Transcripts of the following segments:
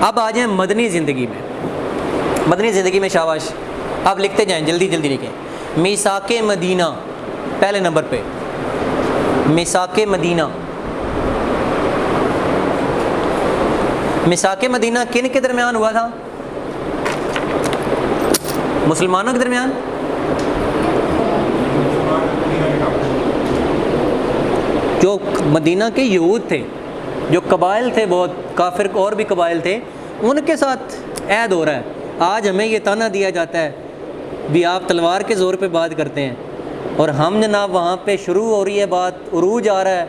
اب آ جائیں مدنی زندگی میں. مدنی زندگی میں شاباش اب لکھتے جائیں, جلدی جلدی لکھیں. میثاق مدینہ پہلے نمبر پہ. میثاق مدینہ. میثاق مدینہ کن کے درمیان ہوا تھا؟ مسلمانوں کے درمیان. جو مدینہ کے یہود تھے, جو قبائل تھے, بہت کافر اور بھی قبائل تھے, ان کے ساتھ عہد ہو رہا ہے. آج ہمیں یہ طعنہ دیا جاتا ہے بھی آپ تلوار کے زور پہ بات کرتے ہیں, اور ہم جناب وہاں پہ شروع ہو رہی ہے بات, عروج آ رہا ہے,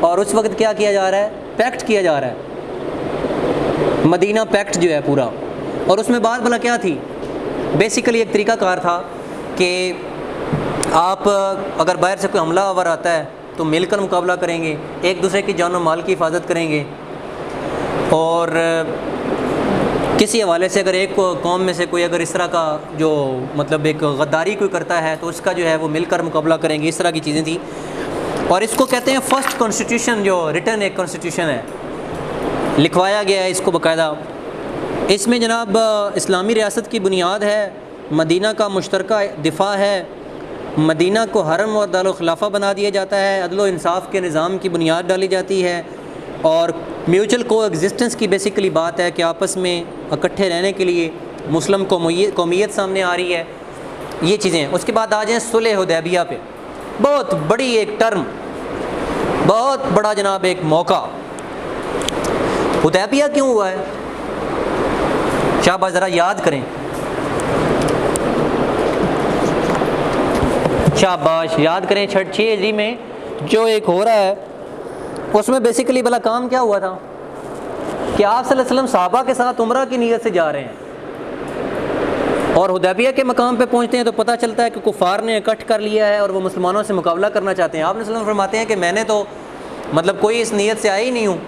اور اس وقت کیا کیا جا رہا ہے؟ پیکٹ کیا جا رہا ہے, مدینہ پیکٹ جو ہے پورا. اور اس میں بات بھلا کیا تھی؟ بیسیکلی ایک طریقہ کار تھا کہ آپ اگر باہر سے کوئی حملہ آور آتا ہے تو مل کر مقابلہ کریں گے, ایک دوسرے کی جان و مال کی حفاظت کریں گے, اور کسی حوالے سے اگر ایک قوم میں سے کوئی اگر اس طرح کا جو مطلب ایک غداری کوئی کرتا ہے تو اس کا جو ہے وہ مل کر مقابلہ کریں گے. اس طرح کی چیزیں تھیں. اور اس کو کہتے ہیں فرسٹ کانسٹیٹیوشن, جو ریٹن ایک کانسٹیٹیوشن ہے, لکھوایا گیا ہے اس کو باقاعدہ. اس میں جناب اسلامی ریاست کی بنیاد ہے, مدینہ کا مشترکہ دفاع ہے, مدینہ کو حرم اور دارالخلافہ بنا دیا جاتا ہے, عدل و انصاف کے نظام کی بنیاد ڈالی جاتی ہے, اور میوچل کو ایگزسٹنس کی بیسیکلی بات ہے کہ آپس میں اکٹھے رہنے کے لیے مسلم قومیت سامنے آ رہی ہے. یہ چیزیں ہیں. اس کے بعد آ جائیں صلح حدیبیہ پہ. بہت بڑی ایک ٹرم, بہت بڑا جناب ایک موقع. حدیبیہ کیوں ہوا ہے؟ شاباش ذرا یاد کریں, شاباش یاد کریں. 6 ہجری میں جو ایک ہو رہا ہے اس میں بیسیکلی بلا کام کیا ہوا تھا کہ آپ صلی اللہ علیہ وسلم صحابہ کے ساتھ عمرہ کی نیت سے جا رہے ہیں, اور حدیبیہ کے مقام پہ پہنچتے ہیں تو پتہ چلتا ہے کہ کفار نے اکٹھ کر لیا ہے اور وہ مسلمانوں سے مقابلہ کرنا چاہتے ہیں. آپ صلی اللہ علیہ وسلم فرماتے ہیں کہ میں نے تو مطلب کوئی اس نیت سے آیا ہی نہیں ہوں,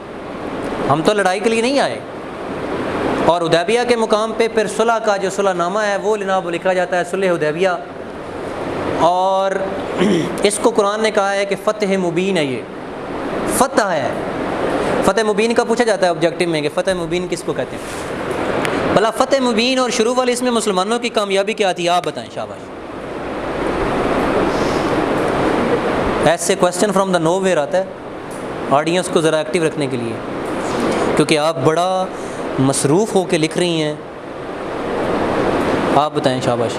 ہم تو لڑائی کے لیے نہیں آئے. اور حدیبیہ کے مقام پہ پھر صلح کا جو صلح نامہ ہے وہ جناب لکھا جاتا ہے, صلح حدیبیہ. اور اس کو قرآن نے کہا ہے کہ فتح مبین ہے, یہ فتح ہے. فتح مبین کا پوچھا جاتا ہے آبجیکٹو میں کہ فتح مبین کس کو کہتے ہیں؟ بھلا فتح مبین اور شروع والی اس میں مسلمانوں کی کامیابی کیا تھی, آپ بتائیں. شاباش. ایسے question from the nowhere آتا ہے آڈینس کو ذرا ایکٹیو رکھنے کے لیے, کیونکہ آپ بڑا مصروف ہو کے لکھ رہی ہیں. آپ بتائیں. شاباش.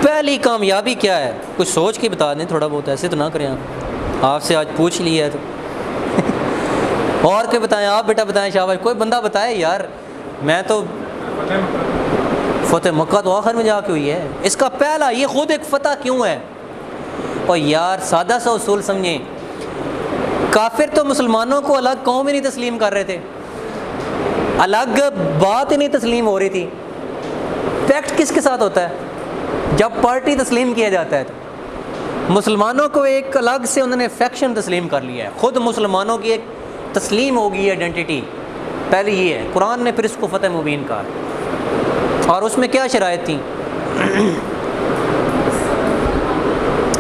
پہلی کامیابی کیا ہے؟ کچھ سوچ کے بتا دیں تھوڑا بہت, ایسے تو نہ کریں. آپ سے آج پوچھ لیا ہے تو اور کہ بتائیں. آپ بیٹا بتائیں. شاباش. کوئی بندہ بتائے یار. میں تو فتح مکہ تو آخر میں جا کے ہوئی ہے. اس کا پہلا یہ خود ایک فتح کیوں ہے؟ اور یار سادہ سا اصول سمجھیں, کافر تو مسلمانوں کو الگ قوم ہی نہیں تسلیم کر رہے تھے, الگ بات ہی نہیں تسلیم ہو رہی تھی. پیکٹ کس کے ساتھ ہوتا ہے؟ جب پارٹی تسلیم کیا جاتا ہے. تو مسلمانوں کو ایک الگ سے انہوں نے فیکشن تسلیم کر لیا ہے, خود مسلمانوں کی ایک تسلیم ہوگی آئیڈینٹی. پہلی یہ ہے. قرآن نے پھر اس کو فتح مبین کہا, اور اس میں کیا شرائط تھیں؟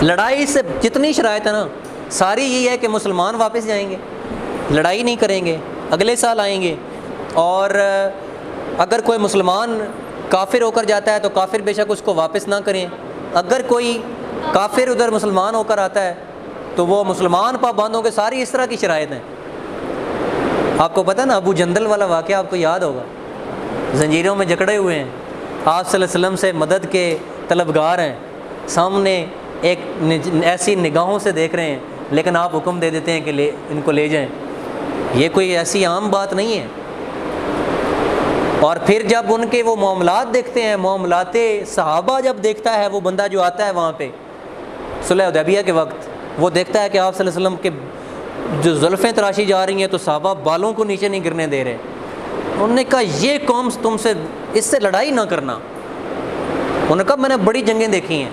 لڑائی سے جتنی شرائط ہے نا ساری یہی ہے کہ مسلمان واپس جائیں گے, لڑائی نہیں کریں گے, اگلے سال آئیں گے. اور اگر کوئی مسلمان کافر ہو کر جاتا ہے تو کافر بے شک اس کو واپس نہ کریں. اگر کوئی کافر ادھر مسلمان ہو کر آتا ہے تو وہ مسلمان پابندوں کے. ساری اس طرح کی شرائط ہیں. آپ کو پتہ ہے نا ابو جندل والا واقعہ آپ کو یاد ہوگا, زنجیروں میں جکڑے ہوئے ہیں, آپ صلی اللہ علیہ وسلم سے مدد کے طلبگار ہیں, سامنے ایک ایسی نگاہوں سے دیکھ رہے ہیں, لیکن آپ حکم دے دیتے ہیں کہ ان کو لے جائیں. یہ کوئی ایسی عام بات نہیں ہے. اور پھر جب ان کے وہ معاملات دیکھتے ہیں, معاملات صحابہ جب دیکھتا ہے وہ بندہ جو آتا ہے وہاں پہ صلح حدیبیہ کے وقت, وہ دیکھتا ہے کہ آپ صلی اللہ علیہ وسلم کے جو زلفیں تراشی جا رہی ہیں تو صحابہ بالوں کو نیچے نہیں گرنے دے رہے. انہوں نے کہا یہ قوم تم سے اس سے لڑائی نہ کرنا. انہوں نے کہا میں نے بڑی جنگیں دیکھی ہیں,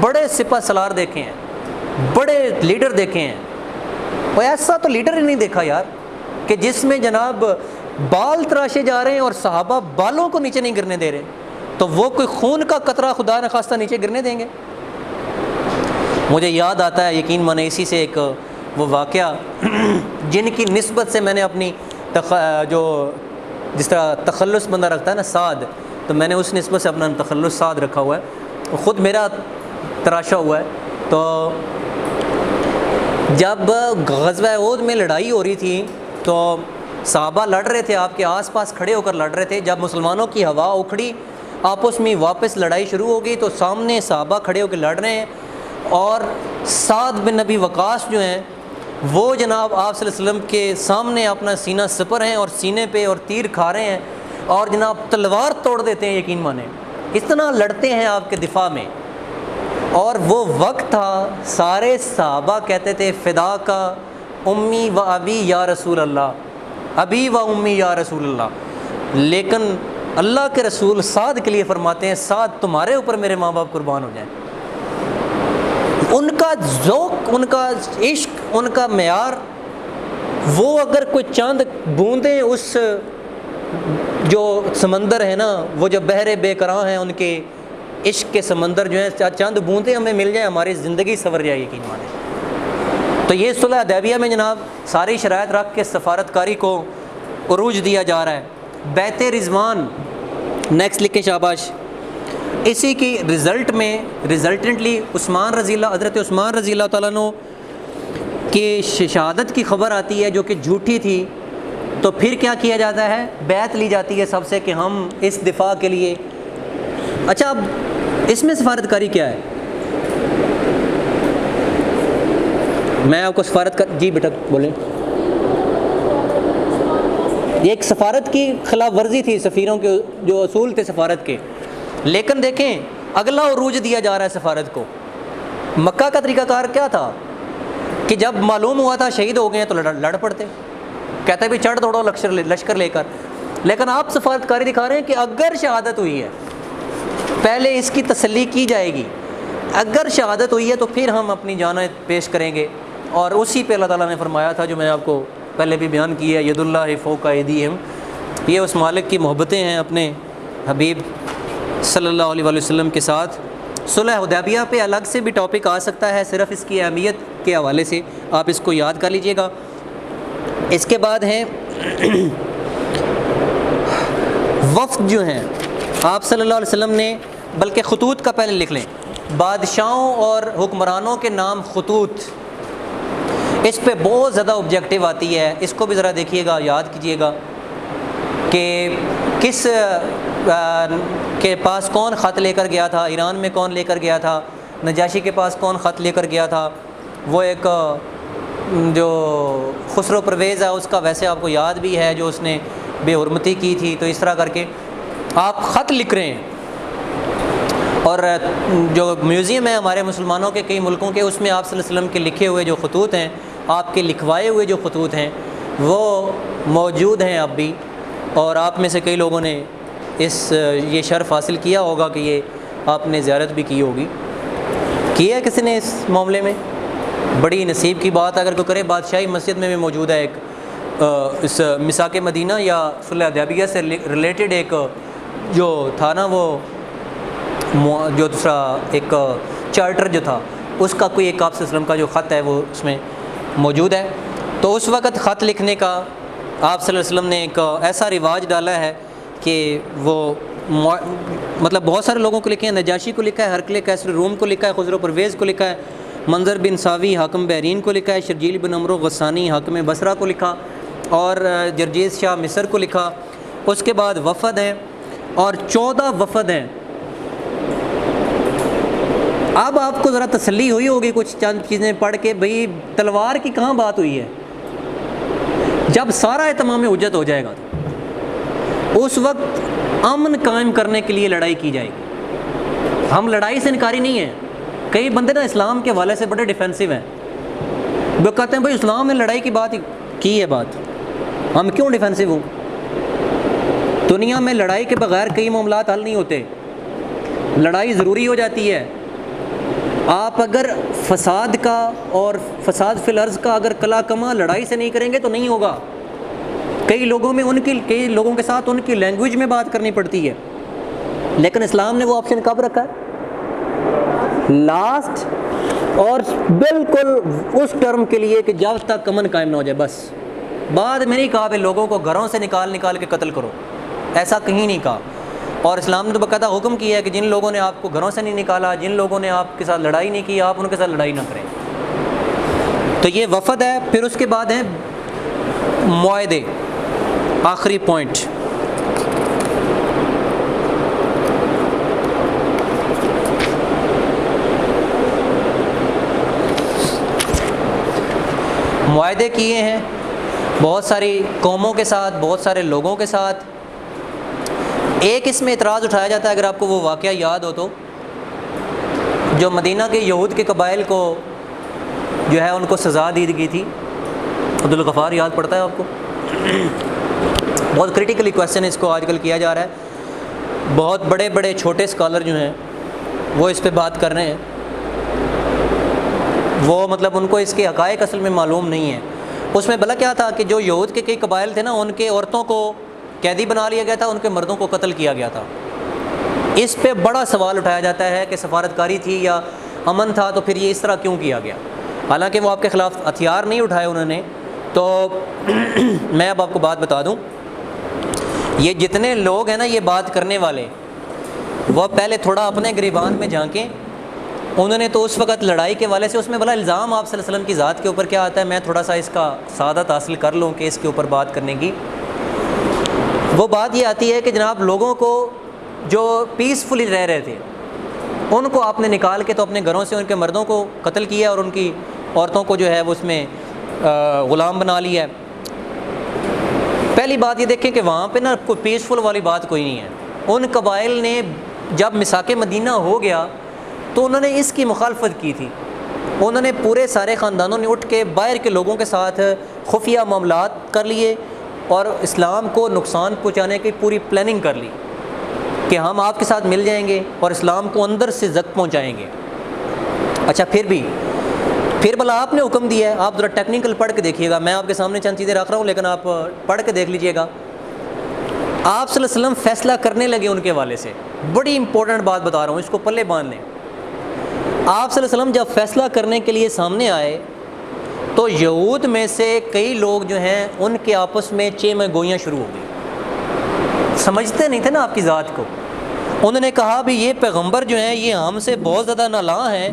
بڑے سپہ سالار دیکھے ہیں, بڑے لیڈر دیکھے ہیں, اور ایسا تو لیڈر ہی نہیں دیکھا یار کہ جس میں جناب بال تراشے جا رہے ہیں اور صحابہ بالوں کو نیچے نہیں گرنے دے رہے. تو وہ کوئی خون کا قطرہ خدا نخواستہ نیچے گرنے دیں گے؟ مجھے یاد آتا ہے یقین مانے اسی سے ایک وہ واقعہ جن کی نسبت سے میں نے اپنی جو جس طرح تخلص بندہ رکھتا ہے نا سعد، تو میں نے اس نسبت سے اپنا تخلص سعد رکھا ہوا ہے، خود میرا تراشا ہوا ہے۔ تو جب غزوہ احد میں لڑائی ہو رہی تھی تو صحابہ لڑ رہے تھے، آپ کے آس پاس کھڑے ہو کر لڑ رہے تھے۔ جب مسلمانوں کی ہوا اکھڑی، آپس میں واپس لڑائی شروع ہو گئی، تو سامنے صحابہ کھڑے ہو کے لڑ رہے ہیں، اور سعد بن نبی وقاص جو ہیں وہ جناب آپ صلی اللہ علیہ وسلم کے سامنے اپنا سینہ سپر ہیں، اور سینے پہ اور تیر کھا رہے ہیں، اور جناب تلوار توڑ دیتے ہیں، یقین مانیں اتنا لڑتے ہیں آپ کے دفاع میں۔ اور وہ وقت تھا سارے صحابہ کہتے تھے فدا کا امی و ابی یا رسول اللہ، ابی و امی یا رسول اللہ، لیکن اللہ کے رسول سعد کے لیے فرماتے ہیں سعد تمہارے اوپر میرے ماں باپ قربان ہو جائیں۔ ان کا ذوق، ان کا عشق، ان کا معیار، وہ اگر کوئی چند بوندیں اس جو سمندر ہے نا، وہ جو بحر بے کراں ہیں ان کے عشق کے سمندر جو ہیں، چند بوندیں ہمیں مل جائیں ہماری زندگی سنور جائے، یقین مانیں۔ تو یہ صلح حدیبیہ میں جناب ساری شرائط رکھ کے سفارتکاری کو عروج دیا جا رہا ہے۔ بیعت رضوان نیکسٹ لکھیں شاباش، اسی کی رزلٹ میں ریزلٹنٹلی عثمان رضی اللہ، حضرت عثمان رضی اللہ تعالیٰ عنہ کی شہادت کی خبر آتی ہے جو کہ جھوٹی تھی، تو پھر کیا کیا جاتا ہے؟ بیعت لی جاتی ہے سب سے کہ ہم اس دفاع کے لیے۔ اچھا اب اس میں سفارتکاری کیا ہے؟ میں آپ کو جی بیٹا بولیں۔ یہ ایک سفارت کی خلاف ورزی تھی، سفیروں کے جو اصول تھے سفارت کے، لیکن دیکھیں اگلا عروج دیا جا رہا ہے سفارت کو۔ مکہ کا طریقہ کار کیا تھا کہ جب معلوم ہوا تھا شہید ہو گئے ہیں تو لڑ پڑتے، کہتے بھی چڑھ دوڑو لشکر لے کر، لیکن آپ سفارتکاری دکھا رہے ہیں کہ اگر شہادت ہوئی ہے پہلے اس کی تسلی کی جائے گی، اگر شہادت ہوئی ہے تو پھر ہم اپنی جانیں پیش کریں گے۔ اور اسی پہ اللہ تعالیٰ نے فرمایا تھا جو میں نے آپ کو پہلے بھی بیان کیا، ید اللہ فوق ایدیہم، یہ اس مالک کی محبتیں ہیں اپنے حبیب صلی اللہ علیہ وسلم کے ساتھ۔ صلح حدیبیہ پہ الگ سے بھی ٹاپک آ سکتا ہے، صرف اس کی اہمیت کے حوالے سے آپ اس کو یاد کر لیجئے گا۔ اس کے بعد ہیں وفد جو ہیں آپ صلی اللہ علیہ وسلم نے، بلکہ خطوط کا پہلے لکھ لیں، بادشاہوں اور حکمرانوں کے نام خطوط، اس پہ بہت زیادہ آبجیکٹیو آتی ہے، اس کو بھی ذرا دیکھیے گا، یاد کیجیے گا کہ کس کے پاس کون خط لے کر گیا تھا، ایران میں کون لے کر گیا تھا، نجاشی کے پاس کون خط لے کر گیا تھا، وہ ایک جو خسرو پرویز ہے اس کا ویسے آپ کو یاد بھی ہے جو اس نے بے حرمتی کی تھی، تو اس طرح کر کے آپ خط لکھ رہے ہیں۔ اور جو میوزیم ہے ہمارے مسلمانوں کے کئی ملکوں کے، اس میں آپ صلی اللہ علیہ وسلم کے لکھے ہوئے جو خطوط ہیں، آپ کے لکھوائے ہوئے جو خطوط ہیں وہ موجود ہیں اب بھی، اور آپ میں سے کئی لوگوں نے یہ شرف حاصل کیا ہوگا کہ یہ آپ نے زیارت بھی کی ہوگی، کی ہے کسی نے اس معاملے میں؟ بڑی نصیب کی بات اگر کوئی کرے۔ بادشاہی مسجد میں بھی موجود ہے ایک اس مساک مدینہ یا صلح حدیبیہ سے ریلیٹڈ ایک جو تھا نا، وہ جو دوسرا ایک چارٹر جو تھا اس کا کوئی ایک آپ صلی اللہ علیہ وسلم کا جو خط ہے وہ اس میں موجود ہے۔ تو اس وقت خط لکھنے کا آپ صلی اللہ علیہ وسلم نے ایک ایسا رواج ڈالا ہے کہ وہ مطلب بہت سارے لوگوں کو لکھے ہیں، نجاشی کو لکھا ہے، ہرقل قیصر روم کو لکھا ہے، خسرو پرویز کو لکھا ہے، منظر بن ساوی حاکم بحرین کو لکھا ہے، شرجیل بن عمرو غسانی حاکم بصرہ کو لکھا، اور جرجیز شاہ مصر کو لکھا۔ اس کے بعد وفد ہیں، اور 14 وفد ہیں۔ اب آپ کو ذرا تسلی ہوئی ہوگی کچھ چند چیزیں پڑھ کے، بھئی تلوار کی کہاں بات ہوئی ہے؟ جب سارا اہتمام حجت ہو جائے گا تو اس وقت امن قائم کرنے کے لیے لڑائی کی جائے گی۔ ہم لڑائی سے انکاری نہیں ہیں، کئی بندے نا اسلام کے حوالے سے بڑے ڈیفینسو ہیں، وہ کہتے ہیں بھئی اسلام نے لڑائی کی بات کی ہے، بات ہم کیوں ڈیفینسو ہوں؟ دنیا میں لڑائی کے بغیر کئی معاملات حل نہیں ہوتے، لڑائی ضروری ہو جاتی ہے۔ آپ اگر فساد کا اور فساد فی الارض کا اگر کلا کما لڑائی سے نہیں کریں گے تو نہیں ہوگا۔ کئی لوگوں کے ساتھ ان کی لینگویج میں بات کرنی پڑتی ہے، لیکن اسلام نے وہ آپشن کب رکھا ہے؟ لاسٹ اور بالکل اس ٹرم کے لیے کہ جب تک امن قائم نہ ہو جائے، بس بعد میں نہیں کہا کہ لوگوں کو گھروں سے نکال کے قتل کرو۔ ایسا کہیں نہیں کہا. اور اسلام نے تو باقاعدہ حکم کیا ہے کہ جن لوگوں نے آپ کو گھروں سے نہیں نکالا, جن لوگوں نے آپ کے ساتھ لڑائی نہیں کی, آپ ان کے ساتھ لڑائی نہ کریں. تو یہ وفد ہے. پھر اس کے بعد ہیں معاہدے, آخری پوائنٹ. معاہدے کیے ہیں بہت ساری قوموں کے ساتھ, بہت سارے لوگوں کے ساتھ. ایک اس میں اعتراض اٹھایا جاتا ہے, اگر آپ کو وہ واقعہ یاد ہو تو, جو مدینہ کے یہود کے قبائل کو جو ہے ان کو سزا دی گئی تھی. عبدالغفار یاد پڑتا ہے آپ کو؟ بہت کریٹیکلی کویسچن اس کو آج کل کیا جا رہا ہے. بہت بڑے بڑے چھوٹے اسکالر جو ہیں وہ اس پہ بات کر رہے ہیں. وہ مطلب ان کو اس کے حقائق اصل میں معلوم نہیں ہے. اس میں بھلا کیا تھا کہ جو یہود کے کئی قبائل تھے نا, ان کے عورتوں کو قیدی بنا لیا گیا تھا, ان کے مردوں کو قتل کیا گیا تھا. اس پہ بڑا سوال اٹھایا جاتا ہے کہ سفارتکاری تھی یا امن تھا, تو پھر یہ اس طرح کیوں کیا گیا؟ حالانکہ وہ آپ کے خلاف ہتھیار نہیں اٹھائے انہوں نے. تو میں اب آپ کو بات بتا دوں, یہ جتنے لوگ ہیں نا یہ بات کرنے والے, وہ پہلے تھوڑا اپنے گریبان میں جھانکیں. انہوں نے تو اس وقت لڑائی کے والے سے, اس میں بھلا الزام آپ صلی اللہ علیہ وسلم کی ذات کے اوپر کیا آتا ہے, میں تھوڑا سا اس کا سعادت حاصل کر لوں کہ اس کے اوپر بات کرنے کی. وہ بات یہ آتی ہے کہ جناب لوگوں کو جو پیسفلی رہ رہے تھے ان کو آپ نے نکال کے تو اپنے گھروں سے ان کے مردوں کو قتل کیا اور ان کی عورتوں کو جو ہے وہ اس میں غلام بنا لیا ہے. پہلی بات یہ دیکھیں کہ وہاں پہ نا کوئی پیسفل والی بات کوئی نہیں ہے. ان قبائل نے جب میثاق مدینہ ہو گیا تو انہوں نے اس کی مخالفت کی تھی. انہوں نے پورے سارے خاندانوں نے اٹھ کے باہر کے لوگوں کے ساتھ خفیہ معاملات کر لیے اور اسلام کو نقصان پہنچانے کی پوری پلاننگ کر لی کہ ہم آپ کے ساتھ مل جائیں گے اور اسلام کو اندر سے زخم پہنچائیں گے. اچھا پھر بھلا آپ نے حکم دیا ہے, آپ ذرا ٹیکنیکل پڑھ کے دیکھیے گا. میں آپ کے سامنے چند چیزیں رکھ رہا ہوں لیکن آپ پڑھ کے دیکھ لیجئے گا. آپ صلی اللہ علیہ وسلم فیصلہ کرنے لگے ان کے حوالے سے. بڑی امپورٹنٹ بات بتا رہا ہوں, اس کو پلے باندھ لیں. آپ صلی اللہ علیہ وسلم جب فیصلہ کرنے کے لیے سامنے آئے تو یہود میں سے کئی لوگ جو ہیں ان کے آپس میں چیمہ گوئیاں شروع ہو گئی. سمجھتے نہیں تھے نا آپ کی ذات کو. انہوں نے کہا بھی یہ پیغمبر جو ہیں یہ ہم سے بہت زیادہ نالاں ہیں,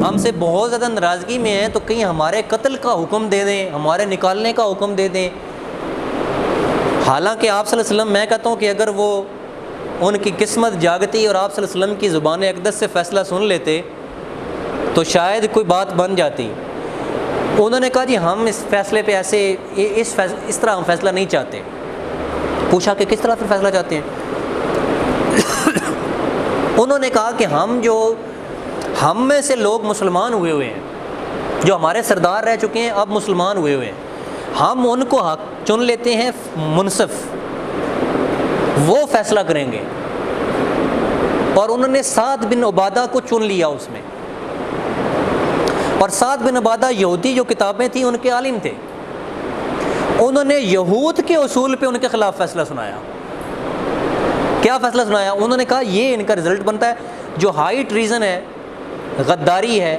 ہم سے بہت زیادہ ناراضگی میں ہیں, تو کہیں ہمارے قتل کا حکم دے دیں, ہمارے نکالنے کا حکم دے دیں. حالانکہ آپ صلی اللہ علیہ وسلم, میں کہتا ہوں کہ اگر وہ ان کی قسمت جاگتی اور آپ صلی اللہ علیہ وسلم کی زبان اقدس سے فیصلہ سن لیتے تو شاید کوئی بات بن جاتی. انہوں نے کہا جی ہم اس فیصلے پہ ایسے اس طرح ہم فیصلہ نہیں چاہتے. پوچھا کہ کس طرح پھر فیصلہ چاہتے ہیں؟ انہوں نے کہا کہ ہم میں سے لوگ مسلمان ہوئے ہیں, جو ہمارے سردار رہ چکے ہیں اب مسلمان ہوئے ہیں, ہم ان کو حق چن لیتے ہیں منصف, وہ فیصلہ کریں گے. اور انہوں نے سعد بن عبادہ کو چن لیا اس میں. اور سعد بن عبادہ یہودی جو کتابیں تھیں ان کے عالم تھے. انہوں نے یہود کے اصول پہ ان کے خلاف فیصلہ سنایا. کیا فیصلہ سنایا؟ انہوں نے کہا یہ ان کا رزلٹ بنتا ہے جو ہائی ٹریزن ہے, غداری ہے.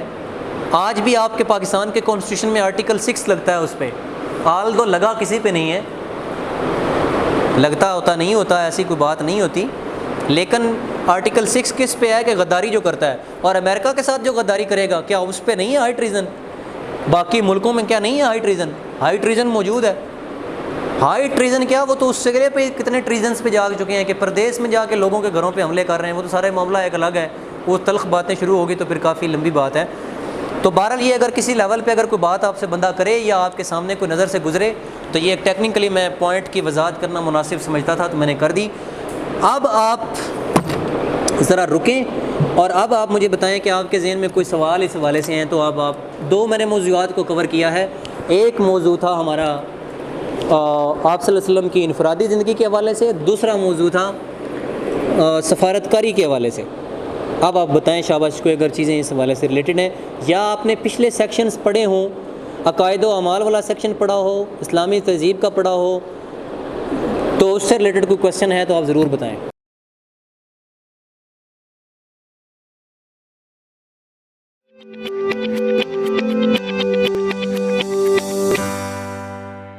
آج بھی آپ کے پاکستان کے کانسٹیٹیوشن میں آرٹیکل 6 لگتا ہے اس پہ, آل دو لگا کسی پہ نہیں ہے, لگتا ہوتا نہیں ہوتا, ایسی کوئی بات نہیں ہوتی, لیکن آرٹیکل 6 کس پہ ہے کہ غداری جو کرتا ہے. اور امریکہ کے ساتھ جو غداری کرے گا کیا اس پہ نہیں ہے ہائی ٹریزن؟ باقی ملکوں میں کیا نہیں ہے ہائی ٹریزن؟ ہائی ٹریزن موجود ہے. ہائی ٹریزن کیا, وہ تو اس جگہ پہ کتنے ٹریزنس پہ جا چکے ہیں کہ پردیس میں جا کے لوگوں کے گھروں پہ حملے کر رہے ہیں. وہ تو سارے معاملہ ایک الگ ہے, وہ تلخ باتیں شروع ہوگی تو پھر کافی لمبی بات ہے. تو بہرحال یہ اگر کسی لیول پہ اگر کوئی بات آپ سے بندہ کرے یا آپ کے سامنے کوئی نظر سے گزرے تو یہ ایک ٹیکنیکلی میں پوائنٹ کی وضاحت کرنا مناسب سمجھتا تھا تو میں نے کر دی. اب آپ ذرا رکیں اور اب آپ مجھے بتائیں کہ آپ کے ذہن میں کوئی سوال اس حوالے سے ہیں تو آپ دو میں نے موضوعات کو کور کیا ہے. ایک موضوع تھا ہمارا آپ صلی اللہ علیہ وسلم کی انفرادی زندگی کے حوالے سے, دوسرا موضوع تھا سفارتکاری کے حوالے سے. اب آپ بتائیں شاباش کوئی اگر چیزیں اس حوالے سے ریلیٹڈ ہیں یا آپ نے پچھلے سیکشنز پڑھے ہوں, عقائد و اعمال والا سیکشن پڑھا ہو, اسلامی تہذیب کا پڑھا ہو, تو اس سے ریلیٹڈ کوئی کویشچن ہے تو آپ ضرور بتائیں.